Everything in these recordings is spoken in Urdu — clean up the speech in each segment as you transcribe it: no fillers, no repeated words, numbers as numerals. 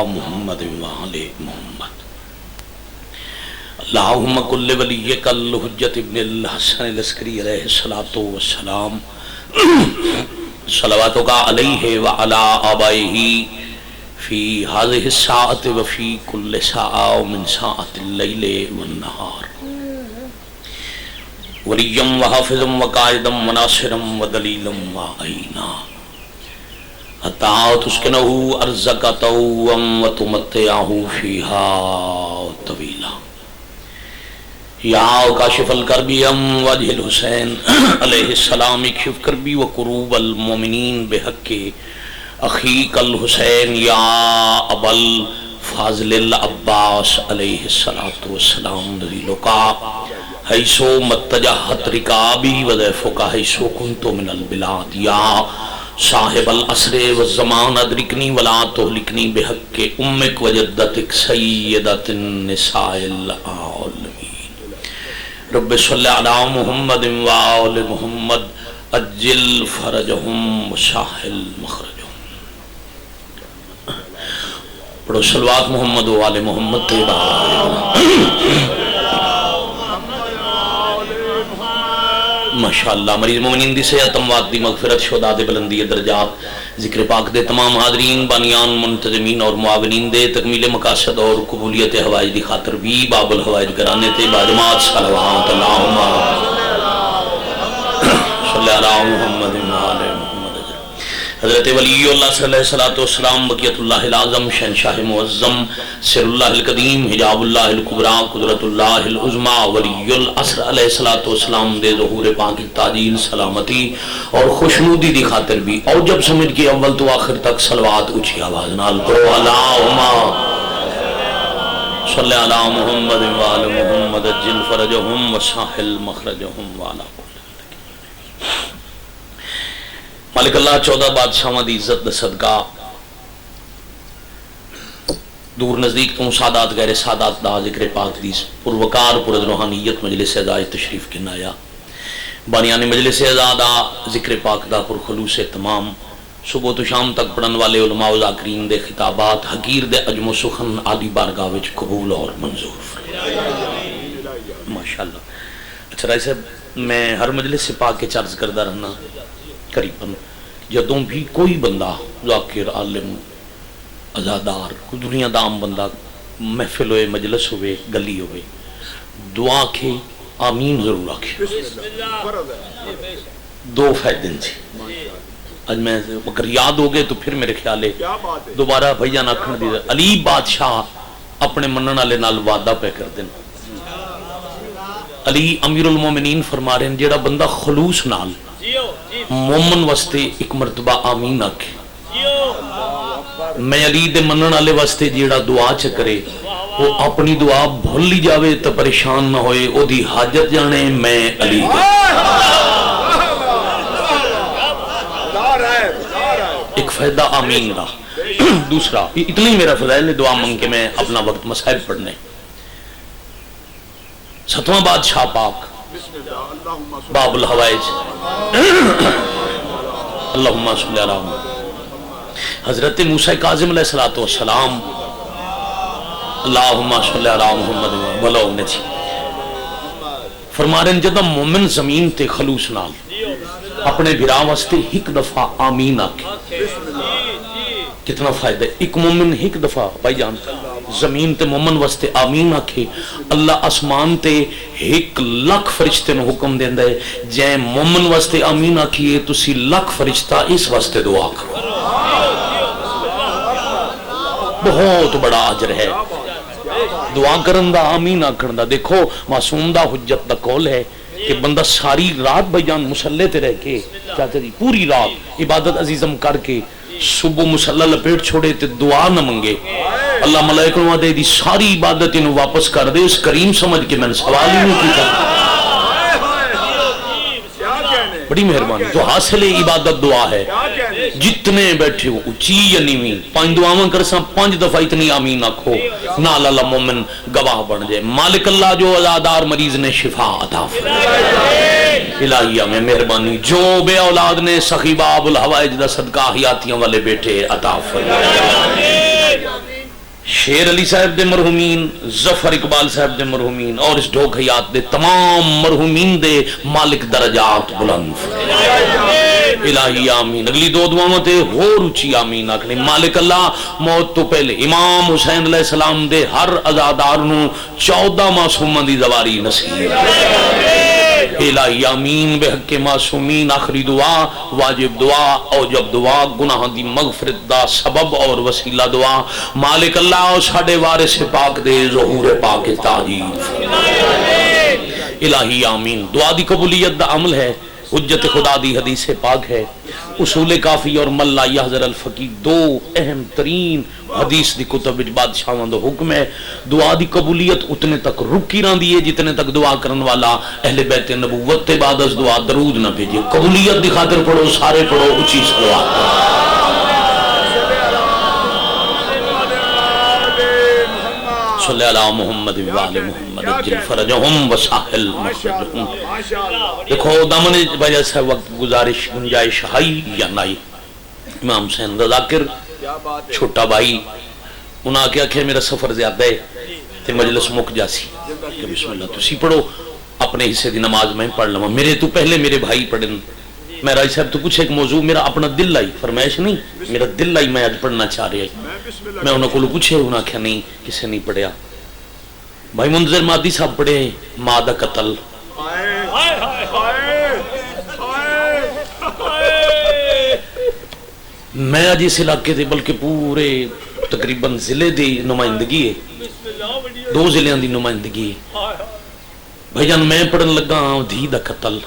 محمد وعلى محمد اللهم كل وليك الحجة ابن الحسن العسكري عليه الصلاة والسلام صلواتك عليه وعلى آبائه في هذه الساعة وفي كل ساعة ومن ساعة الليل والنهار وليا وحافظا وقائدا وناصرا ودليلا وعينا حتى تسكنه أرزك طوعا وتمتعه فيها طويلا يا كاشف الكرب عن وجه الحسين عليه السلام اكشف كربي وكروب المؤمنين بحق أخيك الحسين يا أبا الفاضل العباس عليه الصلاة والسلام ذلك حيث متجهت ركابي وضيفك حيث كنت من البلاد يا صاحب العصر والزمان ادرکنی ولا تہلکنی بحق امک وجدتک سیدت النساء العالمین رب صلی علی محمد وآل محمد اجل فرجہم وسہل مخرجہم. پڑھو صلوات محمد وآل محمد تیبہ ماشاءاللہ. مریض مومنین دی صحت، اموات دی مغفرت، شہداء دے بلندی درجات، ذکر پاک دے تمام حاضرین، بانیان، منتظمین اور معاونین دے تکمیل مقاصد اور قبولیت حوائج دی خاطر بھی باب الحوائج گرانے تے باجماعت صلوات اللہم صلی اللہ محمد وآلہ محمد. حضرت ولی اللہ صلی اللہ علیہ وسلم بقیت اللہ العظم شہنشاہ معظم سر اللہ القدیم حجاب اللہ الکبریٰ قدرت اللہ العظمہ ولی العصر علیہ السلام دے ظہور پاک تعجیل سلامتی اور خوشنودی دی خاطر بھی اور جب سمجھ کے اول تو آخر تک صلوات اچھی آواز نال پڑھو اللہم صلی اللہ محمد وآل محمد اجل فرجہم وسہل مخرجہم والا. مالک اللہ 14 بادشاہاں دی عزت دا صدقہ دور نزدیک تو سادات غیر سادات دا ذکر پاک دی پروکار پرد روحانیت مجلس اعزاء تشریف کے نایا بانیان مجلس اعزاء دا ذکر پاک دا پرخلوص تمام صبح تو شام تک پڑھن والے علماء و ذاکرین دے خطابات حقیر دے عجم و سخن عالی بارگاہ وچ قبول اور منظور ماشاءاللہ. اچھا رائے صاحب میں ہر مجلس سے پاک کے چارج کردہ رہنا قریباً جدوں بھی کوئی بندہ ذاکر عالم ازادار کوئی دنیا دام بندہ محفل ہوئے مجلس ہوئے گلی ہوئے دعا کے آمین ضرور آکھے. دو فائدے تھے آج میں اگر یاد ہو گئے تو پھر میرے خیال ہے دوبارہ بھیا نہ کھڑ دی. علی بادشاہ اپنے منن والے نال وعدہ پہ کر دین. علی امیر المومنین فرما رہے ہیں جیڑا بندہ خلوص نال مومن واسطے ایک مرتبہ آمین آکھے میں علی دے منن والے واسطے جیڑا دعا چکرے وہ اپنی دعا بھول لی جاوے تو پریشان نہ ہوئے او دی حاجت جانے میں علی دے. ایک فائدہ آمین را. دوسرا اتنی میرا فضائل دعا منگ کے میں اپنا وقت مسائب پڑھنے. ستواں بادشاہ پاک باب الحوائج اللہم صلی اللہ علیہ وسلم حضرت موسیٰ کاظم علیہ السلام اللہم صلی اللہ علیہ محمد بلو نے تھی فرما رہے ہیں جدہ مومن زمین تے خلوص نال اپنے بھرا واسطے ایک دفعہ آمین آکے کتنا فائدہ ہے. ایک مومن ایک دفعہ بھائی جان زمین تے مومن واسطے آمین آکھے اللہ آسمان تے 1,00,000 فرشتے نے حکم دیندہ ہے جائے مومن واسطے آمین آکھیے تو 1,00,000 فرشتہ اس واسطے دعا کرو. بہت بڑا عجر ہے دعا کرندہ آمین آکھندہ. دیکھو معصوم دا حجت دا قول ہے کہ بندہ ساری رات بھائی جان مسلح تے رہ کے چاہتے دی پوری رات عبادت عزیزم کر کے صبح مسلح لپیٹ چھوڑے تے دعا نہ منگے اللہ ملائکہ نو دے دی ساری عبادت انہوں واپس کر دے. اس کریم سمجھ کے میں نے سوال ہی نہیں کیتا. بڑی مہربانی. تو حاصل عبادت دعا ہے. جتنے بیٹھے ہو اچھی یا نیویں 5 دعاواں کرساں 5 دفعہ اتنی آمین آکھو نال اللہ مومن گواہ بن جائے. مالک اللہ جو ازادار مریض نے شفا عطا فرمائے. الہیہ میں مہربانی جو بے اولاد نے سخی باب الحوائج دا صدقہ حیاتیاں والے بیٹے عطا فرمائے. شیر علی صاحب دے مرحومین، ظفر اقبال صاحب دے مرحومین اور اس ڈھوک حیات دے تمام مرحومین دے مالک درجات بلند الہی آمین۔ اگلی دو دعاواں تے ہور اونچی آمین آکھنی۔ مالک اللہ موت تو پہلے امام حسین علیہ السلام دے ہر عزادار نو 14 معصوماں دی زواری نصیب الہی آمین بحق معصومین۔ آخری دعا واجب دعا اوجب دعا گناہ دی مغفرت دا سبب اور وسیلہ دعا مالک اللہ اور ساڈے وارث پاک دے ظہور پاک تعریف الہی آمین۔ دعا دی قبولیت دا عمل ہے، حجت خدا دی حدیث پاک ہے، اصول کافی اور ملا یحذر الفقی دو اہم ترین حدیث دی کتب وچ بادشاہاں دا حکم ہے۔ دعا دی قبولیت اتنے تک رکی رہندی ہے جتنے تک دعا کرن والا اہل بیت نبوت تے بعد از دعا درود نہ بھیجے۔ قبولیت دی خاطر پڑھو، سارے پڑھو اونچی صلوات۔ صلی اللہ محمد وآل محمد اجل فرجہم وساحل مخرجہم۔ دیکھو دامن وجہ سے وقت گزارش گنجائش ہائی یا نائی۔ امام حسین رضا ذاکر چھوٹا بھائی انہاں کیا کہ میرا سفر زیادہ ہے تے مجلس مک جاسی کہ بسم اللہ تسی پڑھو، اپنے حصے دی نماز میں پڑھ لواں، میرے تو پہلے میرے بھائی پڑھن۔ میں رائی صاحب تو کچھ ایک موضوع میرا اپنا دل لائی، فرمائش نہیں، میرا دل لائی میں آج پڑھنا چاہ رہا ہے۔ میں انہوں کو پوچھے، انہوں کہا نہیں کسے نہیں پڑھیا۔ بھائی منظر مادی صاحب پڑھے ماں دا قتل، میں آج اس علاقے دے بلکہ پورے تقریباً ضلع دی نمائندگی ہے، 2 ضلعوں دی نمائندگی ہے۔ بھائی جان میں پڑھن لگا دھی دا قتل،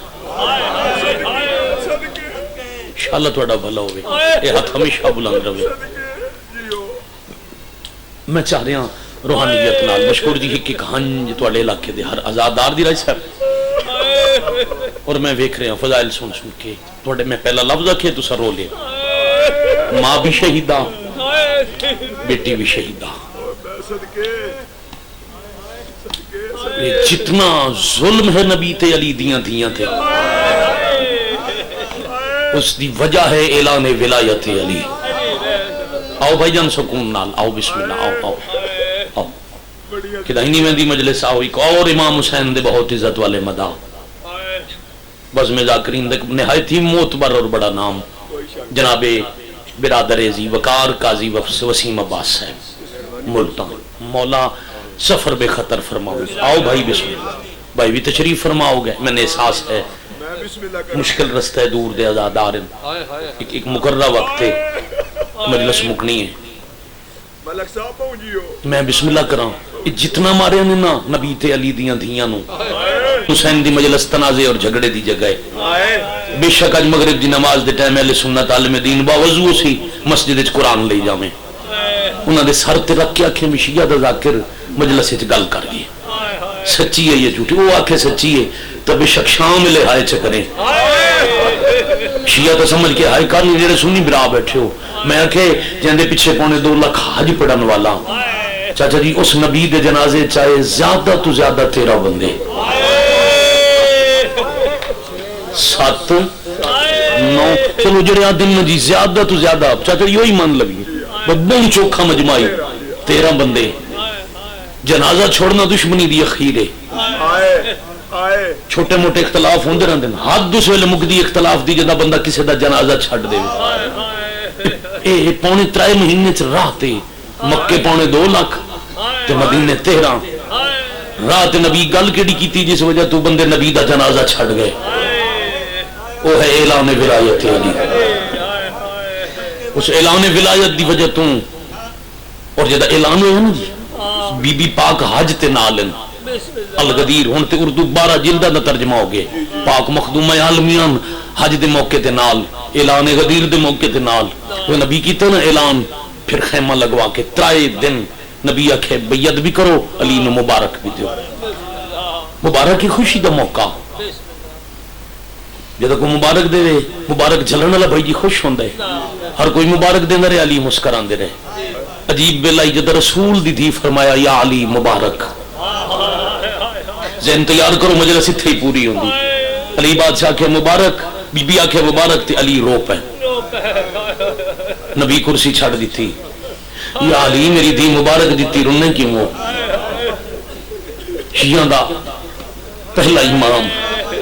انشاءاللہ تھوڑا بھلا ہوئے، یہ ہاتھ ہمیشہ بلند رہے۔ میں چاہ رہا ہوں روحانیت نال مشکور جی ایک ہنج تواڈے علاقے دے ہر آزادار دی رائی صاحب، اور میں ویکھ رہا ہوں فضائل سن کے تواڈے میں پہلا لفظ آکھے تساں رو لے، ماں بھی شہیدہ بیٹی بھی شہیدہ۔ جتنا ظلم ہے نبی تے علی دیاں دیاں تے اس دی وجہ ہے اعلان ولایت علی۔ آؤ بھائی جان سکون نال، آؤ بسم اللہ، آؤ آؤ آؤ کدائنی میں دی مجلس آؤ۔ ایک اور امام حسین دے بہت عزت والے مدہ بزم ذاکرین دے نہایت ہی معتبر اور بڑا نام جناب برادر عزی وقار قاضی وسیم عباس صاحب ملتان، مولا سفر بے خطر فرماؤ۔ آؤ بھائی بسم اللہ، بھائی بھی تشریف فرماؤ گے، میں نے احساس ہے مشکل رستہ ہے، دور دے آزادار ایک مقررہ وقت ہے، مجلس مکنی ہے، میں بسم اللہ کراں۔ جتنا مارے نے نا نبی تے علی دیاں دھیاں نو، حسین دی مجلس تنازع اور جھگڑے دی جگہ ہے۔ بے شک اج مغرب دی نماز دے ٹائم اہل سنت عالم دین باوضو سی مسجد وچ قرآن لے جاویں، انہاں دے سر تے رکھ کے آکھے مشیہ دا ذاکر مجلس وچ گل کر گئی، سچی ہے یہ جھوٹی؟ وہ آکھے سچی ہے تو بے شک شام لے ہائے چکریں۔ شیعہ تو سمجھ کے ہائے کار جڑے سنی برا بیٹھے ہو، میں آکھے جہاں پیچھے 2.25 لاکھ حج پڑھن والا چاچا جی اس نبی دے جنازے چاہے زیادہ تو زیادہ 13 بندے 7 9 چلو جڑے دن جی زیادہ تو زیادہ چاچا جی وہی مان لگی بڑی چوکھا مجمعی 13 بندے، جنازہ چھوڑنا دشمنی دی اخیر ہے۔ چھوٹے موٹے اختلاف ہوندے رہندے ہیں، حد اس ویلے مکدی اختلاف دی جدا بندہ کسی دا جنازہ چھڈ دے۔ اے 3.5 مہینے چ راہ تے مکے 2.25 لاکھ تے مدینے 13 راہ تے نبی گل کیڑی کیتی جس وجہ تو بندے نبی دا جنازہ چھڈ گئے؟ وہ ہے اعلان ولایت علی۔ اس اعلان ولایت دی وجہ تو اور جدا اعلان ہویا نا جی بی بی پاک حج تے نالن الغدیر ہون تے اردو 12 جلدہ دا ترجمہ ہو گئے، پاک مخدومہ عالمیان حج دے موقع تے نال اعلان غدیر دے موقع تے نال وہ نبی کیتا نا اعلان، پھر خیمہ لگوا کے 3 دن نبی آکھے بیعت بھی کرو علی نو مبارک بھی دیو، مبارک کی خوشی دا موقع جدہ کو مبارک دے رہے، مبارک جھلن والا بھائی جی خوش ہوندے، ہر کوئی مبارک دینا رہے، علی مسکران دے رہے۔ عجیب بلائی جدہ رسول دی تھی فرمایا یا علی مبارک، ذہن تیار کرو مجلس اتھے ہی پوری ہوندی، علی بادشاہ کے مبارک، بی بی آکھے مبارک تے علی رو پہ، نبی کرسی چھاڑ دی تھی، یا علی میری دی مبارک دیتی رونے کیوں ہو؟ شیعہ دا پہلا امام،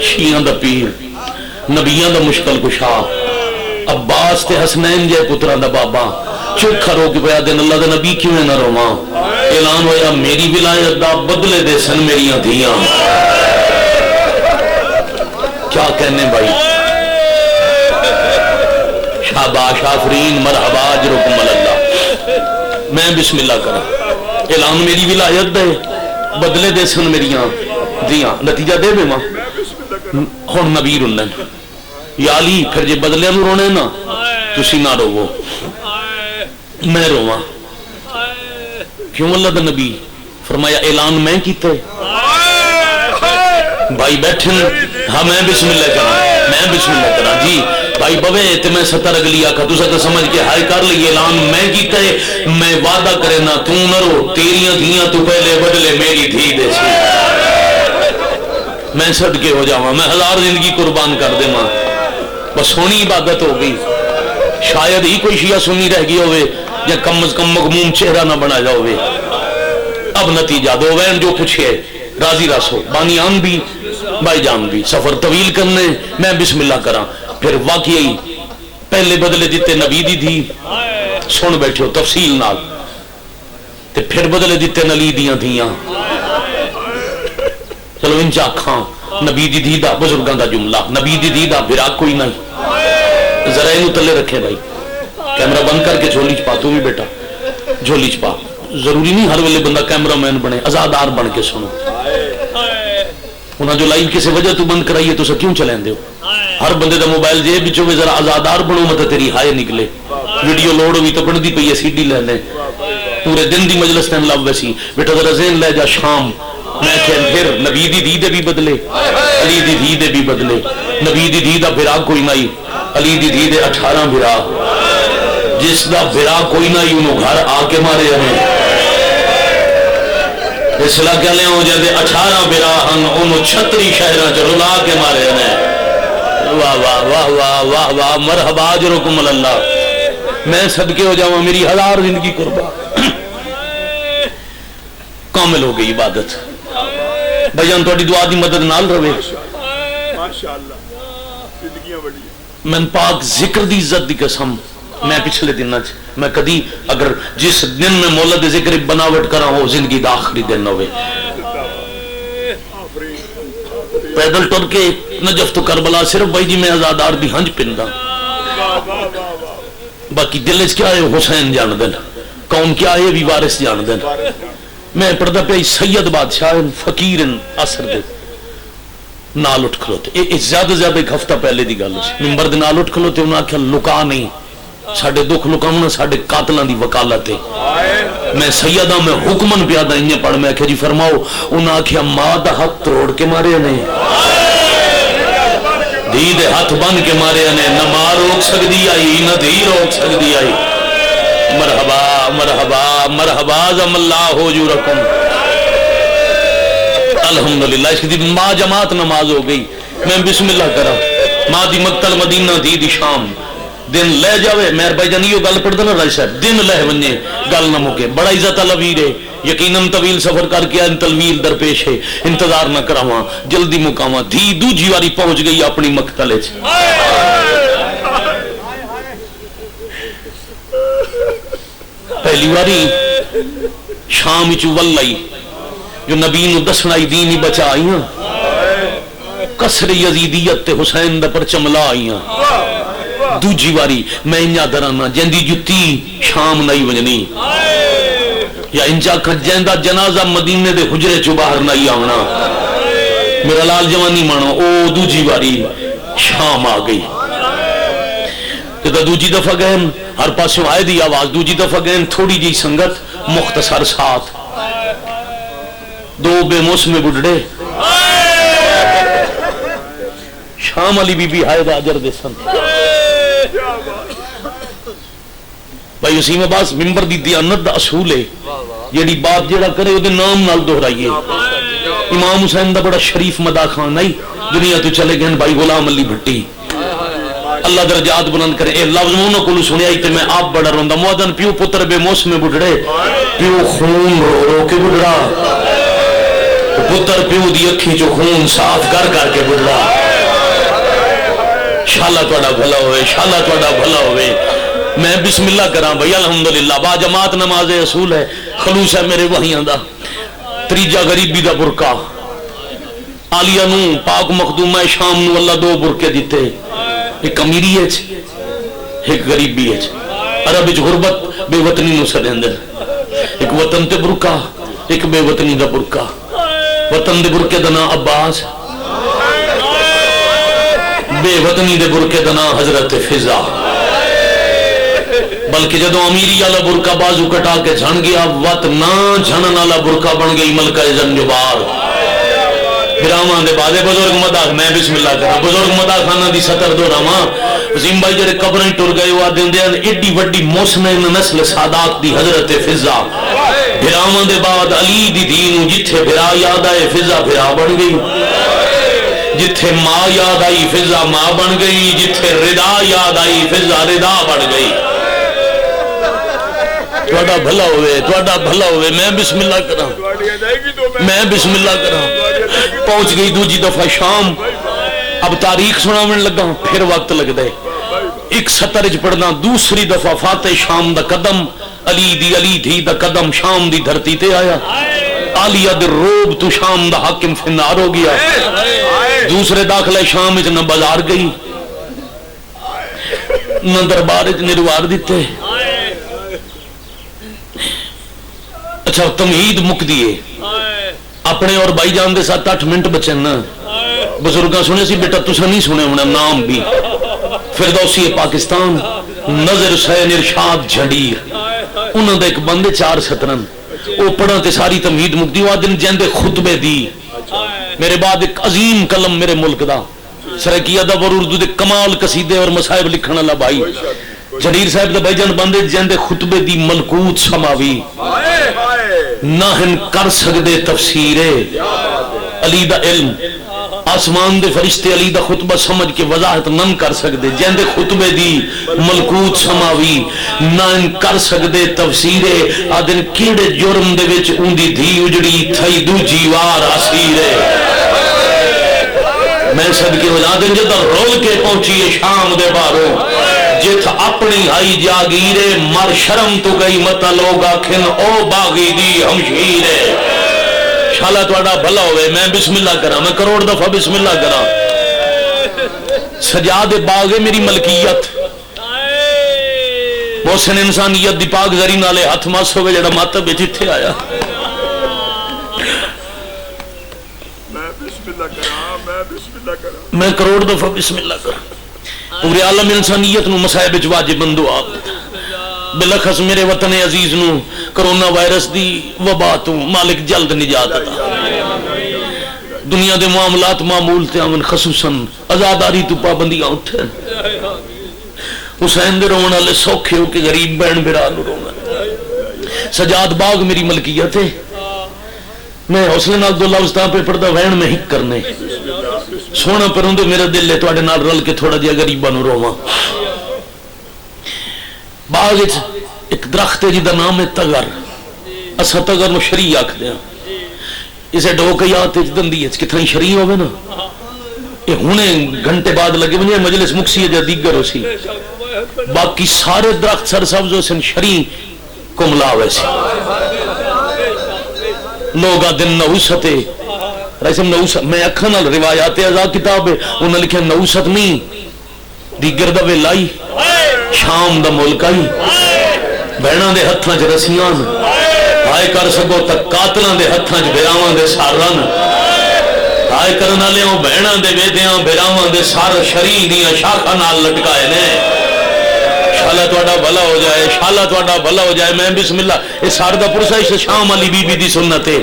شیعہ دا پیر، نبیان دا مشکل کشا، عباس تے حسنین جے پتران دا بابا، چوکھا رو کے پیا دن اللہ دا نبی کیوں نہ رواں؟ اعلان ہویا میری ولایت دا بدلے دے سن میریاں دھیاں۔ کیا کہنے بھائی؟ شاباش آفرین مرحبا اجرکم اللہ۔ میں بسم اللہ کرا اعلان میری ولایت دے بدلے دے سن میریاں دیاں، نتیجہ دے بے ماں ہون نبی رنن یا علی پھر جے بدلے نو رونے نا تسی نہ رو، میں رواں کیوں؟ اللہ دا نبی فرمایا اعلان میں کیتے بھائی بیٹھن، ہاں میں بسم اللہ کرا، میں بسم اللہ کرا جی بھائی بوے تے میں ستر اگلی آکھا تو سکتا سمجھ کے ہائے کر لئے اعلان میں کیتا ہے، میں وعدہ کرے نا تو نہ رو، تیریاں دھیاں تو پہلے بدلے میری دھی دے سی، میں صدقے ہو جاواں، میں 1000 زندگی قربان کر دے ماں، بس ہونی عبادت ہو گئی۔ شاید ہی کوئی شیعہ سنی رہ گئی ہوئے یا کم از کم مغموم چہرہ نہ بنا جاؤے۔ اب نتیجہ دو وین جو کچھ ہے راضی رسو، بانیان بھی بھائی جان بھی، سفر طویل کرنے میں بسم اللہ کرا، پھر واقعی پہلے بدلے دیتے نبی دی تھی، سن بیٹھے ہو تفصیل نال، تے پھر بدلے دیتے نلی دیاں تھیاں۔ چلو ان چاکھاں نبی دی دی دا بزرگاں دا جملہ، نبی دی دی دا بھرا کوئی نہیں، ذرا انہوں تلے رکھے بھائی، کیمرہ بند کر کے جھولی چپا، تو بھی بیٹا جھولی چپا، ضروری نہیں ہر ویلے بندہ کیمرہ مین بنے، آزادار بن کے سنو۔ انہاں جو لائیو کسی وجہ تو بند کرائیے تو کیوں چلیں دے ہو؟ ہر بندے دا موبائل جے بچوں میں ذرا آزادار بنو مت تیری ہائے نکلے، ویڈیو لوڈ ہوئی تو بن دی پئی ہے سی ڈی لے لیں، پورے دن دی مجلس تین لو ویسی بیٹا ذرا ذہن لے جا شام، میں کہ پھر نبی دی دی دے بھی بدلے، علی دی دی دے بھی بدلے، نبی دی دی دا بھرا کوئی نہیں، علی دی دی دے 18 بھرا، جس دا بھرا کوئی نہیں انہوں گھر آ کے مارے ہمیں، اس لئے کہلے ہوں جاندے 18 بھرا ہن انہوں 36 شہرہ چلولا کے مارے ہمیں۔ واہ واہ واہ واہ واہ واہ مرحبا اجرکم اللہ۔ میں صدقے ہو جاؤں میری 1000 زندگی قربان، کامل ہو گئی عبادت۔ بھائیان تھوڑی دعا دی مدد نال روے، میں پاک ذکر دی عزت دی قسم، میں پچھلے دن میں کدی اگر جس دن میں مولد ذکر بناوٹ کرا ہو زندگی دا آخری دن ہوئے، پیدل ٹر کے نجف تو کربلا صرف بھائی جی میں آزادار بھی ہنج پندہ، باقی دلچ کیا ہے حسین جان دن، کون کیا ہے بھی وارث جان دن۔ میں پڑھتا پہ سید بادشاہ فقیر اثر دے نال اٹھ کھلوتے، زیادہ ایک ہفتہ پہلے دی گل سی، ممبر دے نال اٹھ کھلوتے، انہاں کیا لکا نہیں، ساڑھے دکھ لکاؤنا ساڑھے قاتلان دی وکالت ہے، میں سیدہ میں حکمن پیادہ انہیں پڑھ میں کہ جی فرماؤ، انہاں کیا مادہ حق توڑ کے مارے انہیں، دید ہاتھ بن کے مارے انہیں، نہ ماں روک سکتی آئی نہ دھی روک سکتی آئی۔ مرحبا مرحبا مرحبا زم اللہ حجورکم۔ الحمدللہ اس کی ماں جماعت نماز ہو گئی، میں بسم اللہ کرا، ماں دی مقتل مدینہ دی شام، دن لے جاوے، مہر بھائی جان یہ گل پڑھ دینا راج صاحب، دن لے ونجے گل نہ مکے، بڑا عزت الویر ہے، یقیناً طویل سفر کر کے طویل درپیش ہے، انتظار نہ کراواں، جلدی مکاواں، دھی دوجی واری پہنچ گئی اپنی مقتل وچ۔ پہلی واری شام وچ ولائی جو نبی نو دسنائی دین ہی بچا آئیاں، کسر یزیدیت تے حسین دا پرچم لا آئیاں۔ دوجی واری میں انجا درانا جندی جتی شام نہیں وجنی، یا انجا کھجیندہ جنازہ مدینے دے حجرے چو باہر نہیں آونا، میرا لال جوانی مانو، او دوجی واری شام آ گئی، کہ دوجی دفعہ گئن ہر پاسوں آئے دی آواز، دوجی دفعہ گئن تھوڑی جی سنگت مختصر ساتھ، دو بے موسم بڑھڑے، شام علی بی بی ہائے دا عجر دے سن، بھائی اسی میں باس ممبر دی دیانت دا اصول ہے، جیڑی بات جیڑا کرے وہ دے نام نال دہرائیے۔ امام حسین دا بڑا شریف مدا خان نہیں، دنیا تو چلے گئے بھائی غلام علی بھٹی، اللہ درجات بلند کرے. اے لفظ انہوں کو سنیا ہی تے میں آپ بڑا روندا. مؤذن پیو پتر بے موسم بڑھڑے, پیو خون رو رو کے بڑھڑا, پتر پیو دی اکھی چو خون صاف کر کر کے بڑھڑا. شالا توڑا بھلا ہوئے, شالا توڑا بھلا ہوئے. میں بسم اللہ کراں بھئی الحمدللہ. با جماعت نماز اصول ہے, خلوص ہے میرے وحیاں دا. تریجا غریبی دا برکا عالیہ نو پاک مخدومہ شام نو اللہ دو برکے دیتے, ایک امیری ہے ایک غریبی ہے. عرب وچ غربت بے وطنی نو سدیں دے, ایک وطن تے برکا ایک بے وطنی دا برکا. وطن دے برکے دا نام عباس, بے وطنی دے برکے دا نام حضرت فضا. بلکہ جدو امیری والا برکا بازو کٹا کے جھن گیا, وط نہ جھنن والا برکا بن گئی ملکہ زنجبار. گرامان دے بعد بزرگ مداخ, میں بسم اللہ کرا بزرگ مداخ خانہ دی سطر دو راما وسیم بھائی جڑے قبریں ٹر گئے وہ آدھے دے ایڈی وڈی موسنین نسل سادات دی حضرت فضا. گرامان دے بعد علی دی دین جتھے بھرا یاد آئے فضا بھرا بن گئی, جتھے ماں یاد آئی فضا ماں بن گئی, جتھے ردا یاد آئی فضا ردا بن گئی. توڑا بھلا ہوئے, توڑا بھلا ہوئے. میں بسم اللہ کرا, میں بسم اللہ کرا. پہنچ گئی دوجی دفعہ شام. اب تاریخ سناون لگا, پھر وقت لگ دے. ایک سطرج پڑھنا, دوسری دفعہ فاتح شام دا قدم, علی دی دا قدم شام دی دھرتی تے آیا. عالیہ دے روب تو شام دا حاکم فنار ہو گیا. دوسرے داخلہ شام اچ نہ بازار گئی نہ دربار اچ نروار دیتے. اچھا تمہید مک دیئے اپنے اور بھائی جان دے ساتھ 8 منٹ بچن نا. بزرگاں سنے سی بیٹا تسا نہیں سنے ہونا نام بھی. فردوسی پاکستان نظر حسین ارشاد جھڑیر, انہوں نے ایک بندے 4 سطرن وہ پڑھا تے ساری تمہید مک دی. وہ دن جیندے خطبے دی. میرے بعد ایک عظیم قلم میرے ملک دا سرکیہ دا ور اردو دے کمال قصیدے اور مصائب لکھن والا بھائی جھڑیر صاحب دا بھائی جان بندے جیندے خطبے دی ملکوت سماوی نہ ہن کر سکدے تفسیرے علی دا علم. آسمان دے فرشتے علی دا خطبہ سمجھ کے وضاحت نہ کر سکدے. جیندے خطبے دی ملکوت سماوی نہ ہن کر سکدے تفسیرے. آدن کیڑے جرم دے وچ اوندی دھی اجڑی تھئی دوجی وار اسیرے. میں صدقے وجہ دن جدہ رول کے پہنچی شام دے باروں, جت اپنی آئی جاگیرے مر شرم تو گئی متا لوگا کھن او باغی دی ہمشیرے. شالا توڑا بھلا ہوئے. میں بسم اللہ کرا, میں کروڑ دفعہ بسم اللہ کرا. سجاد باغ میری ملکیت, محسن انسانیت دی پاک زری نالے ہاتھ ماس ہوئے جڑا ماتب جتھے آیا. میں کروڑ دفعہ بسم اللہ کرا. پورے عالم انسانیت نو مصائب وچ واجب بندو آپ بلخص میرے وطن عزیز نو کرونا وائرس دی وبا تو مالک جلد نجات عطا. دنیا دے معاملات معمول تے امن خصوصاً آزاداری تو پابندیاں اٹھے. حسین دے رونا لے سوکھے ہو کے غریب بہن بھرا نو رونا. سجاد باغ میری ملکیت ہے. میں حوصلے نال دو لفظ تاں پہ پڑھدا وین میں ہک کرنے. سونا پرندے میرا دل لے تواڈے نال رل کے تھوڑا جہا غریباں نو روواں. باغ ایک درخت ہے جدا نام ہے تگر. اسا تگر نو شری آکھدے ہاں. اسے ڈوکیات دندی کتھاں شری ہوے نا, یہ ہونے گھنٹے بعد لگے ونجے مجلس مکسی ہے دیگر ہو سی. باقی سارے درخت سرسبز ہو سن شری کملا ہوئے سی. لوگا دن نوستے رئیسم نوست. میں اکھن روایات ازا کتاب ہے انہوں نے لکھا نوست نہیں دیگر دا ویلائی شام دا ملکائی بہناں دے ہتھاں چ رسیاں ہائے کر سکو تک قاتلاں دے ہتھاں چ بھراواں دے سارن ہائے کرن والےاں بہناں دے ویدیاں بھراواں دے سار شری دیاں شاخاں نال لٹکائے نے. شالا تواڈا بھلا ہو جائے, شالا تواڈا بھلا ہو جائے. میں بسم اللہ. اس سار دا پرسا اس شام علی بی بی دی سنت ہے.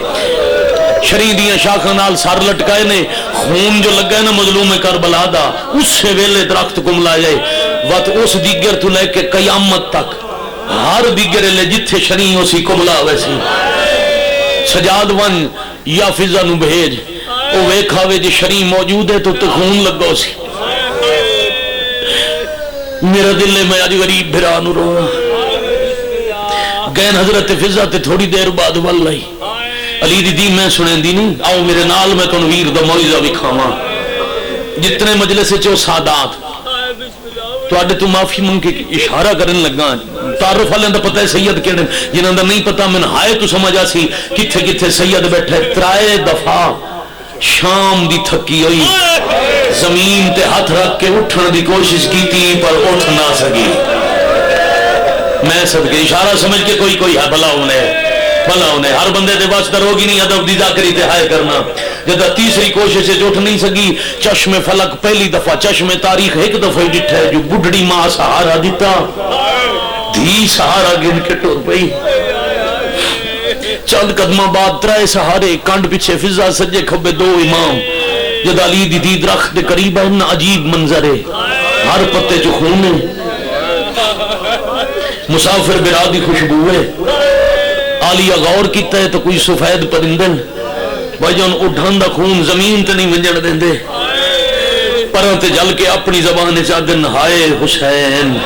شری دیاں شاخاں نال سر لٹکائے نے. خون جو لگا ہے نا مظلوم کربلا دا اس سے ویلے درخت کملا جائے. وقت اس دیگر تو لے کے قیامت تک ہر دیگر لے جتھے شری ہو سی کملا ویسی. سجاد ون یا فضا نو بھیج او ویکھاوے جی شری موجود ہے تو خون لگا سی. میرا دل ہے میں اج غریب بھرا نو رو گئے حضرت فضا تے تھوڑی دیر بعد ول آئی علی دی میں سنیں دی نہیں آؤ میرے نال میں تنویر دا موعظہ وکھاواں جتنے مجلس چو سادات تو تو معافی منگ کے اشارہ کرن لگا تعارف والے دا پتہ ہے سید کیڑے جنہاں دا نہیں پتہ من ہائے تو سمجھا سی کتھے کتھے سید بیٹھے ترائے دفعہ شام دی تھکی ہوئی زمین تے ہاتھ رکھ کے اٹھن دی کوشش کی تھی پر اٹھ نہ سکی میں صدقے اشارہ سمجھ کے کوئی ہے بھلا انہیں ہر بندے دے واسطہ روگی نہیں ادب دی ذاکری تے ہائے کرنا جدہ تیسری کوشش سے اٹھ نہیں سکی چشم فلک پہلی دفعہ چشم تاریخ ایک دفعہ ڈٹھا ہے جو بڑھڑی ماں سہارا دیتا دھی سہارا گن کے ٹور پئی چند قدمہ بعد ترائے سہارے کانڈ پیچھے فضا سجے کھبے دو امام جدہ علی دی دی درخت دے قریب ہے عجیب منظر ہے ہر پتے جو خون ہے مسافر برادی خوشبو ہے آلیہ غور کیتا ہے تو کوئی سفید پرندن بھائی جان اٹھان دا خون زمین تے نہیں ونجڑ دیندے پروں تے جل کے اپنی زبان چاگن ہائے حسین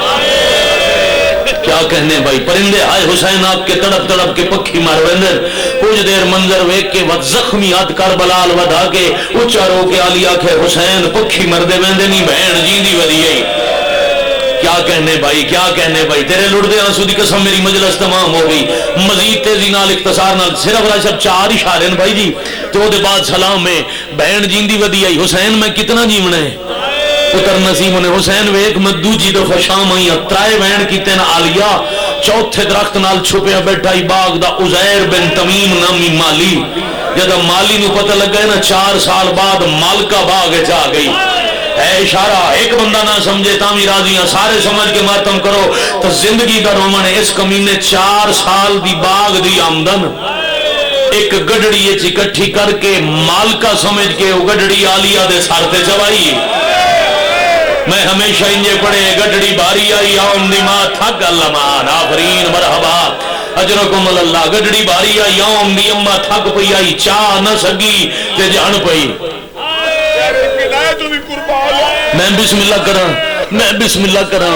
کیا کہنے بھائی پرندے ہائے حسین آپ کے تڑپ تڑپ کے پکھی مار ویندر کچھ دیر منظر ویک کے وقت زخمی ہاتھ کربلال ودا کے اچھا رو کے آلیہ کے حسین پکھی مردے ویندے نہیں بہن جیندی ودی ہے کیا کہنے بھائی تیرے لڑ دے آنسو دی قسم میری مجلس تمام ہو گئی مزید تیزی نال اختصار نال صرف راج صاحب 4 اشارے ہیں بھائی جی تو دے بعد سلام میں بہن جیندی ودی آئی حسین میں کتنا جیونا ہے پتر نسیم نے حسین ویک میں دوجی دفعہ شام آئی ترائے بہن کیتے نا آلیہ چوتھے درخت نال چھپیا بیٹھائی باغ دا عزیر بن تمیم نامی مالی جدہ مالی نو پتہ لگ گئے نا 4 سال بعد مالکہ باغ جا گئی اے اشارہ ایک بندہ نہ سمجھے تامی راضیاں سارے سمجھ کے ماتم کرو تو زندگی دا رومن ہے اس کمینے 4 سال دی باغ دی آمدن ایک گڑڑی یہ چکٹھی کر کے مالکہ سمجھ کے وہ گڑڑی آلیہ دے سارتے چوائی میں ہمیشہ انجے پڑھے گڑڑی باری آئی آم دی ماں تھک اللہ مان آفرین مرحبا اجرکم اللہ گڑڑی باری آئی آم دی امہ تھک پئی آئی چاہ نہ سگی تے جان پئی میں بسم اللہ کرا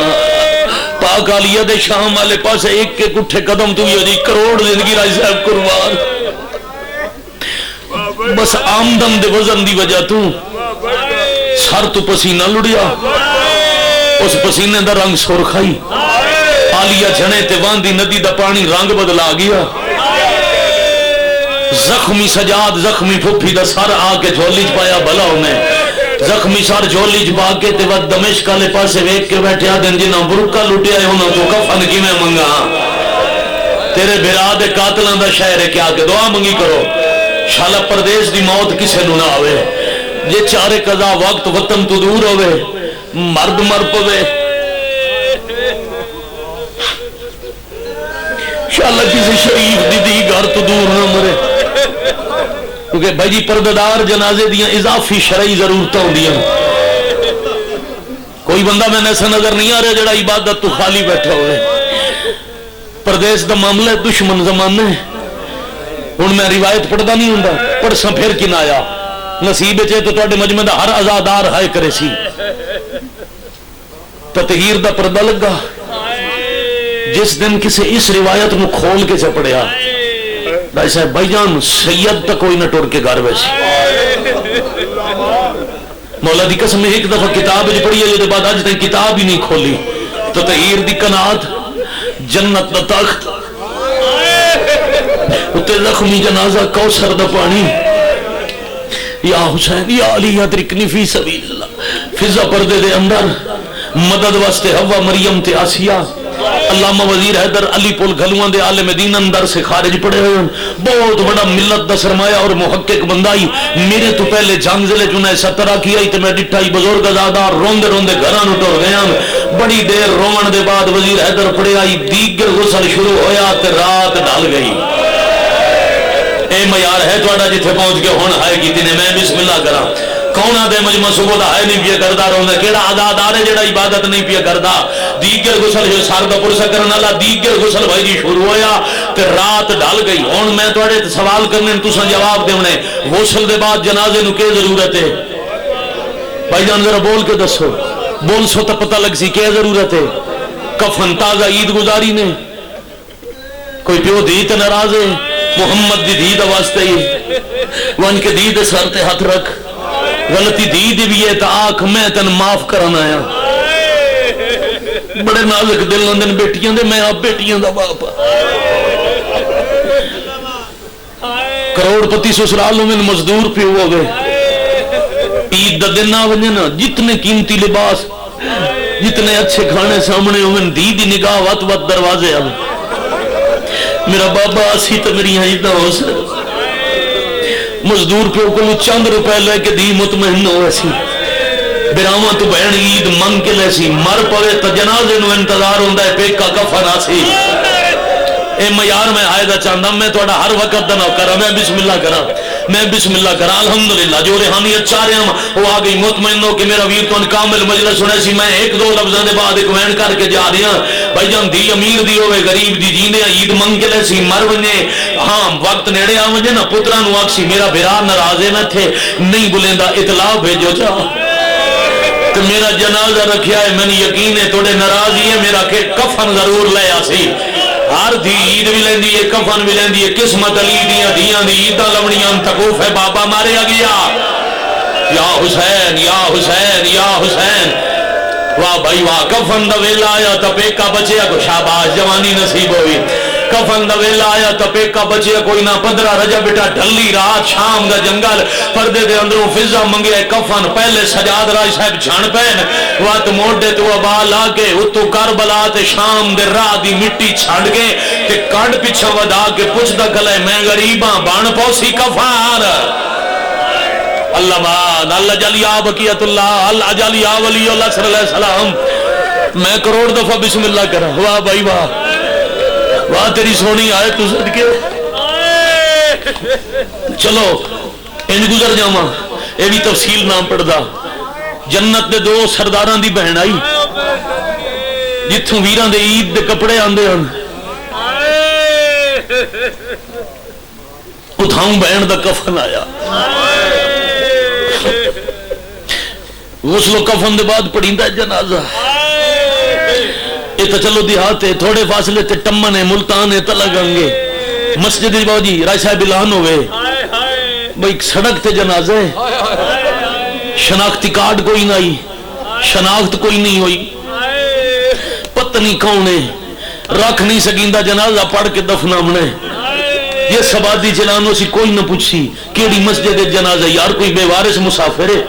پاک آلیہ دے شام والے پاس ایک کے کٹھے قدم تو یہ دی کروڑ زندگی راج صاحب قربان بس آمدن دے وزن دی وجہ تو سر تو پسینہ لڑیا اس پسینے دا رنگ سرخائی آلیہ جھنے تے واندی ندی دا پانی رنگ بدلا گیا زخمی سجاد زخمی پھپھی دا سر آکے جھولی پایا بھلا انہیں زخمی سار جھولی جبا کے تے وقت دمشق والے پاسے ویک کے بیٹھے آدھن جنہاں برکہ لٹیا ہے انہاں تو کفن کی میں منگا تیرے بھرا دے قاتلان دا شہر ہے کیا کہ دعا منگی کرو شالا پردیش دی موت کسے نو نہ ہوئے یہ چارے قضا وقت وطن تو دور ہوئے مرد مر پوے شالا کسی شریف دی گھر تو دور نہ مرے کیونکہ بھائی جی پرددار جنازے دیاں اضافی شرعی ضرورتوں دیاں کوئی بندہ میں نے ایسا نظر نہیں آ رہا جڑا عبادت تو خالی بیٹھا ہوئے پردیس دا معاملہ دشمن زمانے ہن میں روایت پڑھدا نہیں ہوندا پڑھساں پھر کن آیا نصیب چے تو تواڈے مجمع دا ہر عزادار ہائے کرے سی تطہیر دا پردہ لگا جس دن کسی اس روایت نو کھول کے چپڑیا بھائی صاحب بھائی جان سید تک کوئی نہ ٹور کے گھر ویسی مولا دی قسم ایک دفعہ کتاب جو پڑھی ہے جو بعد آج تک کتاب ہی نہیں کھولی تو تحیر دی کنات جنت دا تخت اتے زخمی جنازہ کوثر دا پانی یا حسین یا علی یادرکنی فی سبیل اللہ فضا پردے دے اندر مدد واسطے حوا مریم تے آسیہ علامہ وزیر حیدر علی پول گھلوان دے عالم دین اندر سے خارج پڑے ہوئے بہت بڑا ملت دا سرمایہ اور محقق بندائی میرے تو پہلے جنگ زلے چنے 17 کی آئی تے میں ڈٹھائی بزرگ زادہ روندے روندے گھران اٹھو گیا بڑی دیر رومن دے بعد وزیر حیدر پڑے آئی دیگر غسل شروع ہویا تے رات ڈال گئی اے معیار ہے توڑا جتھے پہنچ کے ہون ہائے کی تینے میں بسم اللہ کرا کونا دے مجمع صبح دا ہے نہیں پیا کردہ رہوں دے کیڑا آزاد آرے جڑا عبادت نہیں پیا کردہ دیگر غسل جو سار دا پرسہ کرنا اللہ دیگر غسل بھائی جی شروع ہویا تے رات ڈال گئی ہون میں توڑے سوال کرنے تو سن جواب دے انہیں غسل دے بعد جنازے نو کے ضرورت ہے بھائی جان ذرا بول کے دسو بول سو تو پتہ لگ سی کیا ضرورت ہے. کفن تازہ عید گزاری نے کوئی پیو دھی تے ناراض ہے محمد دی دھی دا واسطے ہی ون کے دھی دے سر تے ہاتھ رکھ غلطی دھی دی بھی ہے تا آنکھ میں تن معاف کرنا آیا. بڑے نازک دل ہوندے بیٹیاں دے میں آپ بیٹیاں دا باپ کروڑ پتی سسرالوں میں مزدور پہ ہو گئے عید دا دن نہ ونجے نا جتنے قیمتی لباس جتنے اچھے کھانے سامنے ہوئے دی دی نگاہ وات وات دروازے آئے میرا بابا اسی تو میری یہاں اتنا ہو سکتا مزدور پہ کو چند روپے لے کے دی مطمئن ہو ایسی براما تو بہن عید منگ کے لے سی مر پوے تو جنازے نو انتظار ہوندہ ہے پیک کا کفن آسی اے معیار میں آئے دا چاندہ میں توڑا ہر وقت دا نہ کرا میں بسم اللہ کرا الحمدللہ جو روحانیت چاہ رہے ہم وہ آگئی مطمئن ہو کہ میرا ویر تو ان کامل مجلس سنے سی میں ایک دو لفظوں دے بعد ایک وین کر کے جا رہے ہیں بھائی جان دی امیر دی ہوئے غریب دی جیندے عید منگ کے لے سی مر ونجے ہاں وقت نیڑے آ ونجے نا پترانو آکسی میرا بھرا نرازے میں تھے نہیں بلیندہ اطلاع بھیجو چاہ تو میرا جنازہ رکھیا ہے میں نے یقین ہے توڑے نرازی ہے میرا کہ کفن ضرور لے آسی ہر دی عید بھی لیندی ہے کفن بھی لیندی ہے قسمت علی دیاں دیاں دی عیدہ لونیاں تکوف ہے بابا مارے گیا یا حسین یا حسین یا حسین واہ بھائی واہ کفن دا ویلا آیا تا پیکا بچے کو شاباش جوانی نصیب ہوئی کفن دا ویلا آیا تا پیکا بچے کوئی نہ 15 رجب بیٹا ڈھلی رات شام دا جنگل پردے دے اندروں فضا منگے کفن پہلے سجاد راج صاحب جھان پہن وقت موڑے تو ابال آگے اتو کربلا تے شام دے راہ دی مٹی چھڑ گے تے کانڈ پیچھا ودا کے پوچھ دا گلے میں غریباں بان پوسی کفان اللہ باد اللہ جل یا بقیت اللہ اللہ جل یا ولی اللہ صلی اللہ علیہ وسلم میں کروڑ دفعہ بسم اللہ کرا واہ بھائی واہ واہ تیری سونی آئے تو صدقے چلو ان گزر جاما اے بھی تفصیل نام پڑھ دا جنت دے دو سرداران دی بہن آئی جتھوں ویران دے عید دے کپڑے آندے ہن اتھاؤں بہن دا کفن آیا غسل و کفن دے بعد پڑھیندہ جنازہ یہ تو چلو دیہات ہے تھوڑے فاصلے تے ٹمن ہے ملتان ہے تلگنگ ہے مسجد باو جی رائے صاحب اعلان ہوئے بھئی سڑک تے جنازہ ہے شناختی کارڈ کوئی نہ آئی شناخت کوئی نہیں ہوئی پتہ نہیں کون ہے رکھ نہیں سکیندہ جنازہ پڑھ کے دفنا منے یہ سبادی چلانوں سی کوئی نہ پوچھی کیڑی مسجد جنازہ یار کوئی بے وارث مسافر ہے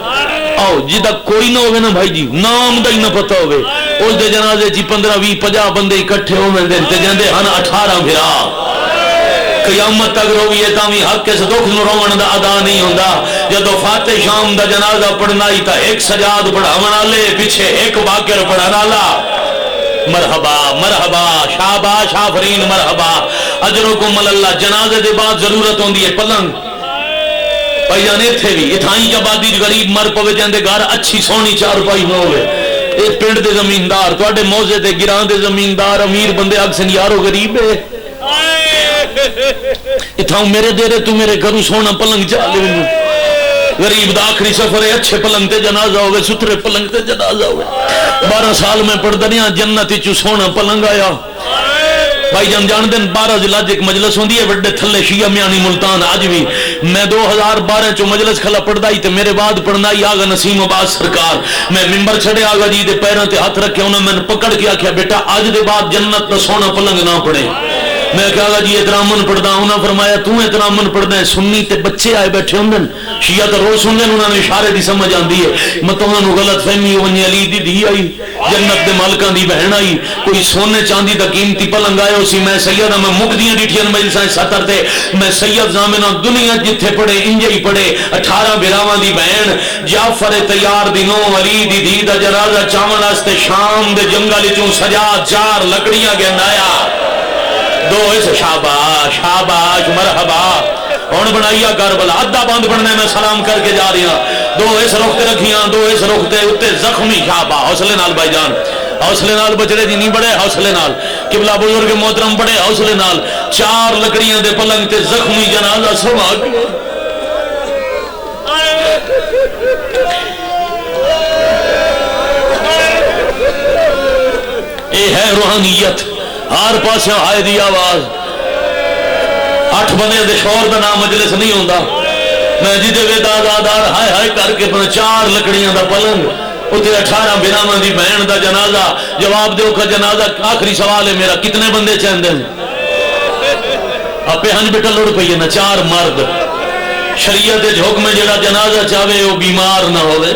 آؤ جدہ کوئی نہ ہوئے نا بھائی جی نام دا ہی نہ پتہ ہوئے اس دے جنازے جی 15 20 50 بندے اکٹھے ہوئے دے جندے ہن 18 بھرا قیامت تک روئیے تاوی حق کے صدوق نو روان دا ادا نہیں ہوندہ جدو فاتح شام دا جنازہ پڑھنا ہی تا ایک سجاد پڑھاونا لے پیچھے ایک باکر پڑھانا لا مرحبا مرحبا شاباش آفرین مرحبا اجرکم اللہ جنازے دے بعد ضرورت ہوندی ہے پلنگ بھائی جانے تھے بھی اتھائیں جب آدھی غریب مر پوے جاندے گھر اچھی سونی 4 پائی نہ ہوئے ایک پنڈ دے زمیندار توڑے موزے دے گران دے زمیندار امیر بندے اکسن یارو غریب ہے اتھاؤں میرے دیرے تو میرے گھروں سونا پلنگ چالے غریب دا آخری سفر ہے اچھے پلنگ تے جنازہ ہوئے سترے پلنگ تے جنازہ ہوئے 12 سال میں پڑھ دنیا جنتی چو سونا پلنگ آیا بھائی جان دن 12 ضلع ایک مجلس ہوندی ہے وڈے تھلے شیعہ میانی ملتان آج بھی میں 2012 چو مجلس کھلا پڑھدا ہی تے میرے بعد پڑھنا ہی آگا نسیم عباس سرکار میں ممبر چھڑے آگا جی دے پیروں تے ہاتھ رکھے انہوں میں پکڑ کے آکھیا بیٹا آج دے بعد جنت نہ سونا پلنگ نہ پڑھے میں کہا گا جی اترامن پڑھدا انہوں فرمایا تو اترامن پڑھدا ہے سنی تے بچے آئے بیٹھے ہوندن شیعہ تو روز سنن انہوں نے اشارے دی سمجھ آندی ہے متوانو غلط فہمی ونی علی دی دی آئی جنت دے مالکان دی بہن آئی کوئی سونے چاندی دا قیمتی پلنگ آئے اسی میں سیدہ میں مقدیاں ڈیٹھیاں مجلسائیں ساتر تے میں سید زامنہ دنیا جتھے پڑھے انجائی پڑھے 18 بیراوان دی بہن جعفر تیار دی نو علی دی دی دا جنازہ چاون آستے شام دے جنگل چوں سجا 4 لکڑیاں گندایا دو اس شاباش شاباش مرحبا ہون بنائیا کربلا ادھا بند بننے میں سلام کر کے جا رہی ہوں دو اس رختے رکھیاں دو اس رختے اتے زخمی شابا حوصلے نال بھائی جان حوصلے نال بچڑے دی نہیں بڑے حوصلے نال قبلہ بزرگ محترم بڑے حوصلے نال 4 لکڑیاں دے پلنگ تے زخمی جنازہ سوا ہے روحانیت ہر پاسے آئے دی آواز 8 بندے دے شور دا نام مجلس نہیں ہوندا میں جدے ویدا آزادار ہائے ہائے کر کے 4 لکڑیاں دا پلنگ اتنے 18 بناواں دی بہن دا جنازہ جواب دیو کا جنازہ آخری سوال ہے میرا کتنے بندے چاہندے آپ ہنج بیٹا لڑ پئیے نا 4 مرد شریعت حکم میں جڑا جنازہ چاہے وہ بیمار نہ ہوئے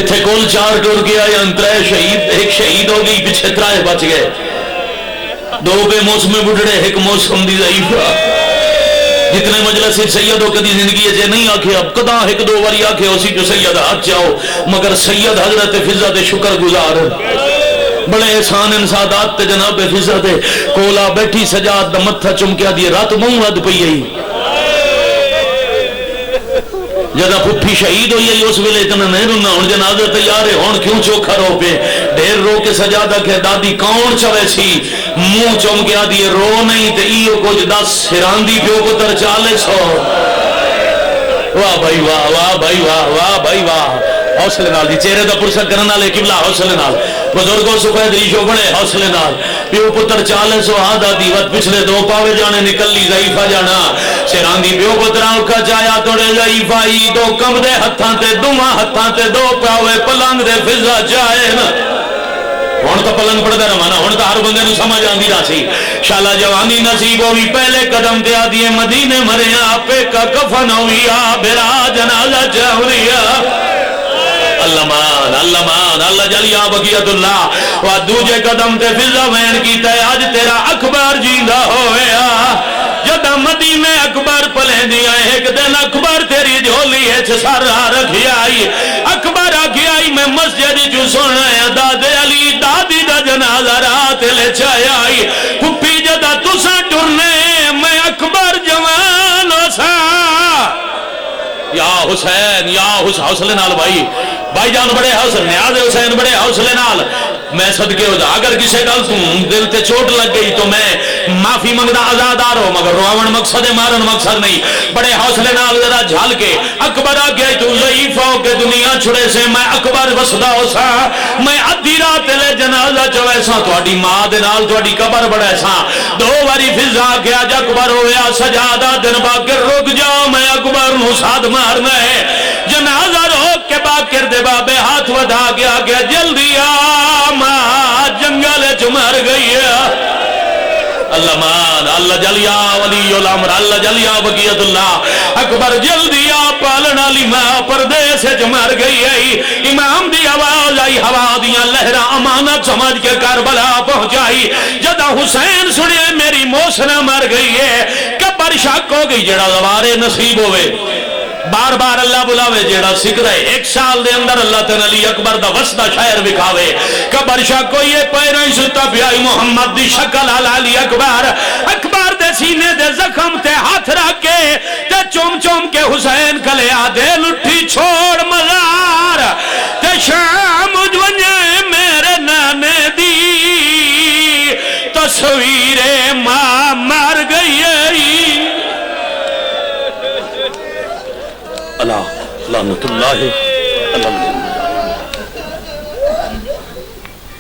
اتھے کل 4 ٹر گیا یا 3 شہید ایک شہید ہو گئی پیچھے 3 بچ گئے 2 بے موسم بڑھڑے ایک موسم دی ضعیفہ جتنے مجلس سید ہو کدی زندگی ہے نہیں آکھے اب قدا 1-2 باری آکھے اسی جو سید ہاتھ چاہو مگر سید حضرت فضا دے شکر گزار بڑے احسان انسادات تے جناب فضا دے کولا بیٹھی سجاد دا متھا چمکیا دیے رات منہ ود پئی آئی جدہ پھپھی شہید ہوئی ہے اس ویلے اتنا نہیں رونا ہون جنازہ تیار ہے ہون کیوں چوکھا رو پہ ڈھیر رو کے سجادہ کہ دادی کون چوے سی منہ چم گیا دیے رو نہیں تے ایو کچھ 10 سراندی پیو پتر 40 واہ بھائی واہ واہ بھائی واہ واہ بھائی واہ حوصلے نال جی چہرے دا پرسہ کرنا لے قبلہ حوصلے نال بزرگوں سفید ریشو بڑے حوصلے نال پیو پتر 40 آدھا دیوت پچھلے 2 پاوے جانے نکلی ضعیفہ جانا سراندی پیو پتراں کا چایا توڑے ضعیفہ ہی 2 کم دے ہتھاں تے 2 ہتھاں تے 2 پاوے پلنگ دے فضا چاہے نا ہون تو پلنگ پڑھ دے روانا ہون تو ہر بندے نو سمجھ آندی نہ سی شالا جوانی نصیب ہوئی پہلے قدم دیا دیے مدینے مرے آپے کا کفن ہوئی آبرا جنازہ چاہوریا اللہ مان اللہ مان اللہ جلیا بقیت اللہ و دوجے قدم تے فضا وین کی تے آج تیرا اکبر جیندہ ہویا جدہ مدینے اکبر پلے دیا ایک دن اکبر تیری جھولی ہے سر رکھی آئی اکبر آکھی آئی میں مسجد جو سننا ہے داد علی دادی دا جنازہ رات لے چاہے آئی پھپی جدہ تسا ٹرنے میں اکبر جوان سا یا حسین یا حوصلے نال بھائی جان بڑے حوصلے نیاز حسین بڑے حوصلے نال میں صدقے ہو جا اگر کسی گل تم دل تے چوٹ لگ گئی تو میں معافی منگدا آزادار ہو مگر روون مقصد مارن مقصد نہیں بڑے حوصلے نال ذرا جھال کے اکبر آ گیا تو ضعیف ہو کے دنیا چھڑے سے میں اکبر وسدا ہو سا میں ادھی رات لے جنازہ چوے سا تہاڈی ماں دے نال تہاڈی قبر بڑے سا 2 واری فضا گیا ج اکبر ہویا سجادہ دن باکر رک جاؤ میں اکبر نو ساتھ مارنا ہے جنازہ روک کے باکر دے بابے ہاتھ ودا گیا گیا جلدی آ جنگل چمر گئی ہے اللہ مان اللہ جلیا ولی الامر اللہ جلیا بقیت اللہ اکبر جلدی آ پالنا لی ماں پردیس چمر گئی ہے امام دی آواز آئی ہوا دیاں لہرہ امانت سمجھ کے کربلا پہنچائی جدہ حسین سنے میری موسنہ مر گئی ہے کبر شک ہو گئی جڑا دوارے نصیب ہوئے بار بار اللہ بلاوے جیڑا سکھ رہے 1 سال دے اندر اللہ تعالی علی اکبر دا وسطہ شہر بکھاوے قبر شاہ کوئی پیرہ ستا پیائی محمد دی شکل علی اکبر دے سینے دے زخم تے ہاتھ رکھے تے چوم چوم کے حسین کلے آدھے لٹھی چھوڑ مزار تے شام اجونے میرے نانے دی تصویر ماں مر گئی اللہ لعنت اللہ اللہ